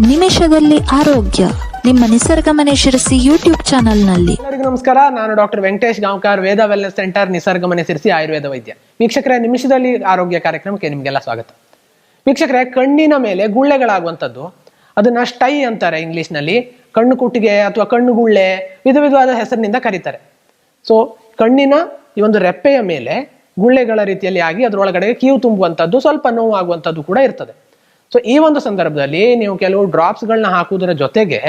ನಿಮಿಷದಲ್ಲಿ ಆರೋಗ್ಯ ನಿಮ್ಮ ನಿಸರ್ಗ ಮನೆ ಶಿರಸಿ ಯೂಟ್ಯೂಬ್ ಚಾನೆಲ್ನಲ್ಲಿ. ಎಲ್ಲರಿಗೂ ನಮಸ್ಕಾರ. ನಾನು ಡಾಕ್ಟರ್ ವೆಂಕಟೇಶ್ ಗಾಂವ್ಕರ್, ವೇದ ವೆಲ್ನೆಸ್ ಸೆಂಟರ್, ನಿಸರ್ಗ ಮನೆ ಶಿರಸಿ ಆಯುರ್ವೇದ ವೈದ್ಯ. ವೀಕ್ಷಕರೇ, ನಿಮಿಷದಲ್ಲಿ ಆರೋಗ್ಯ ಕಾರ್ಯಕ್ರಮಕ್ಕೆ ನಿಮಗೆಲ್ಲ ಸ್ವಾಗತ. ವೀಕ್ಷಕರೇ, ಕಣ್ಣಿನ ಮೇಲೆ ಗುಳ್ಳೆಗಳಾಗುವಂಥದ್ದು ಅದನ್ನ ಸ್ಟೈ ಅಂತಾರೆ ಇಂಗ್ಲಿಷ್ನಲ್ಲಿ. ಕಣ್ಣು ಕುಟ್ಟಿಗೆ ಅಥವಾ ಕಣ್ಣು ಗುಳ್ಳೆ ವಿಧ ವಿಧವಾದ ಹೆಸರಿನಿಂದ ಕರೀತಾರೆ. ಸೊ ಕಣ್ಣಿನ ಈ ಒಂದು ರೆಪ್ಪೆಯ ಮೇಲೆ ಗುಳ್ಳೆಗಳ ರೀತಿಯಲ್ಲಿ ಆಗಿ ಅದರೊಳಗಡೆ ಕೀವು ತುಂಬುವಂಥದ್ದು, ಸ್ವಲ್ಪ ನೋವು ಆಗುವಂಥದ್ದು ಕೂಡ ಇರ್ತದೆ. ಸೊ ಈ ಒಂದು ಸಂದರ್ಭದಲ್ಲಿ ನೀವು ಕೆಲವು ಡ್ರಾಪ್ಸ್ಗಳನ್ನ ಹಾಕುವುದರ ಜೊತೆಗೆ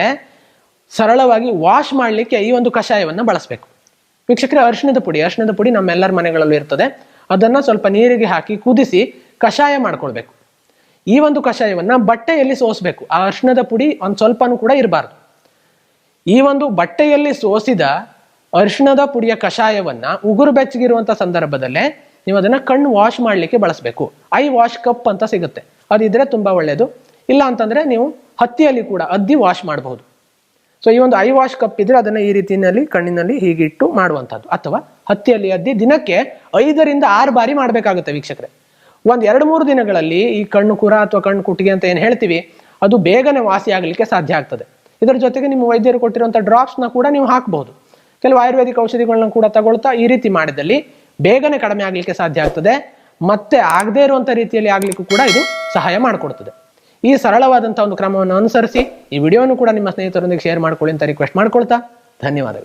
ಸರಳವಾಗಿ ವಾಶ್ ಮಾಡಲಿಕ್ಕೆ ಈ ಒಂದು ಕಷಾಯವನ್ನ ಬಳಸಬೇಕು. ವೀಕ್ಷಕರೇ, ಅರಿಶಿಣದ ಪುಡಿ ನಮ್ಮೆಲ್ಲರ ಮನೆಗಳಲ್ಲೂ ಇರ್ತದೆ. ಅದನ್ನ ಸ್ವಲ್ಪ ನೀರಿಗೆ ಹಾಕಿ ಕುದಿಸಿ ಕಷಾಯ ಮಾಡ್ಕೊಳ್ಬೇಕು. ಈ ಒಂದು ಕಷಾಯವನ್ನ ಬಟ್ಟೆಯಲ್ಲಿ ಸೋಸಬೇಕು. ಆ ಅರಿಶಿಣದ ಪುಡಿ ಒಂದ್ ಸ್ವಲ್ಪನೂ ಕೂಡ ಇರಬಾರ್ದು. ಈ ಒಂದು ಬಟ್ಟೆಯಲ್ಲಿ ಸೋಸಿದ ಅರಿಶಿಣದ ಪುಡಿಯ ಕಷಾಯವನ್ನ ಉಗುರು ಬೆಚ್ಚಗಿರುವಂತ ಸಂದರ್ಭದಲ್ಲೇ ನೀವು ಅದನ್ನ ಕಣ್ಣು ವಾಶ್ ಮಾಡ್ಲಿಕ್ಕೆ ಬಳಸಬೇಕು. ಐ ವಾಶ್ ಕಪ್ ಅಂತ ಸಿಗುತ್ತೆ, ಅದಿದ್ರೆ ತುಂಬಾ ಒಳ್ಳೇದು. ಇಲ್ಲ ಅಂತಂದ್ರೆ ನೀವು ಹತ್ತಿಯಲ್ಲಿ ಕೂಡ ಅದ್ದಿ ವಾಶ್ ಮಾಡಬಹುದು. ಸೊ ಈ ಒಂದು ಐ ವಾಶ್ ಕಪ್ ಇದ್ರೆ ಅದನ್ನ ಈ ರೀತಿಯಲ್ಲಿ ಕಣ್ಣಿನಲ್ಲಿ ಹೀಗಿಟ್ಟು ಮಾಡುವಂಥದ್ದು, ಅಥವಾ ಹತ್ತಿಯಲ್ಲಿ ಅದ್ದಿ ದಿನಕ್ಕೆ 5 ರಿಂದ 6 ಬಾರಿ ಮಾಡ್ಬೇಕಾಗುತ್ತೆ. ವೀಕ್ಷಕರೇ, ಒಂದ್ 2-3 ದಿನಗಳಲ್ಲಿ ಈ ಕಣ್ಣು ಕುರ ಅಥವಾ ಕಣ್ಣು ಕುಟ್ಟಿಗೆ ಅಂತ ಏನ್ ಹೇಳ್ತೀವಿ ಅದು ಬೇಗನೆ ವಾಸಿ ಆಗ್ಲಿಕ್ಕೆ ಸಾಧ್ಯ ಆಗ್ತದೆ. ಇದರ ಜೊತೆಗೆ ನಿಮ್ಮ ವೈದ್ಯರು ಕೊಟ್ಟಿರುವಂತಹ ಡ್ರಾಪ್ಸ್ ನ ಕೂಡ ನೀವು ಹಾಕಬಹುದು. ಕೆಲವು ಆಯುರ್ವೇದಿಕ್ ಔಷಧಿಗಳನ್ನ ಕೂಡ ತಗೊಳ್ತಾ ಈ ರೀತಿ ಮಾಡಿದಲ್ಲಿ ಬೇಗನೆ ಕಡಿಮೆ ಆಗ್ಲಿಕ್ಕೆ ಸಾಧ್ಯ ಆಗ್ತದೆ. ಮತ್ತೆ ಆಗದೇ ಇರುವಂತ ರೀತಿಯಲ್ಲಿ ಆಗ್ಲಿಕ್ಕೂ ಕೂಡ ಇದು ಸಹಾಯ ಮಾಡಿಕೊಡ್ತದೆ. ಈ ಸರಳವಾದಂತಹ ಒಂದು ಕ್ರಮವನ್ನು ಅನುಸರಿಸಿ ಈ ವಿಡಿಯೋನು ಕೂಡ ನಿಮ್ಮ ಸ್ನೇಹಿತರೊಂದಿಗೆ ಶೇರ್ ಮಾಡ್ಕೊಳ್ಳಿ ಅಂತ ರಿಕ್ವೆಸ್ಟ್ ಮಾಡ್ಕೊಳ್ತಾ ಧನ್ಯವಾದಗಳು.